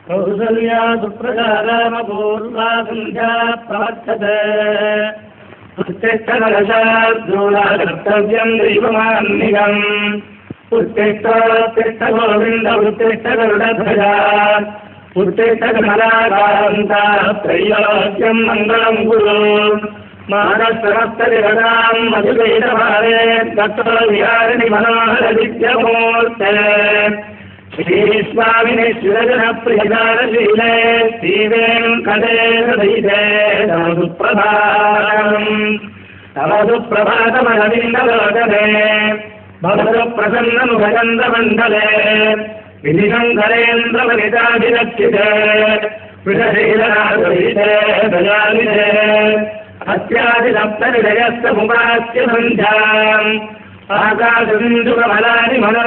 कौसल्या सुप्रजारामपूर्वा सन्ध्या प्रवर्तते उत्तिष्ठकलशार्दूलाकर्तव्यम् दैवमान्निकम् उत्तिष्ठोत्तिष्ठ गोविन्द उत्तिष्ठ गरुडध्वजा उत्तिष्ठ कमलाकान्ता त्रैलोक्यम् मङ्गलम् कुरु मानसहस्रविरदाम् मधुकैटभारे ततो विहारिणि मनोहरदित्यमूर्ते श्रीस्वामिने शिवजनप्रियदानशीले श्रीवेङ्कटेशदयिते तमसु प्रभातमरविन्दलोचने भवतु प्रसन्नमुखचन्द्रमण्डले विधिशङ्करेन्द्रवनिताभिरक्षिते वृषशीलनाथविते दयानिधे अत्यादिसप्तनिधयस्तमुपास्य सन्ध्याम् आकाशसिन्धुकमलानि मनो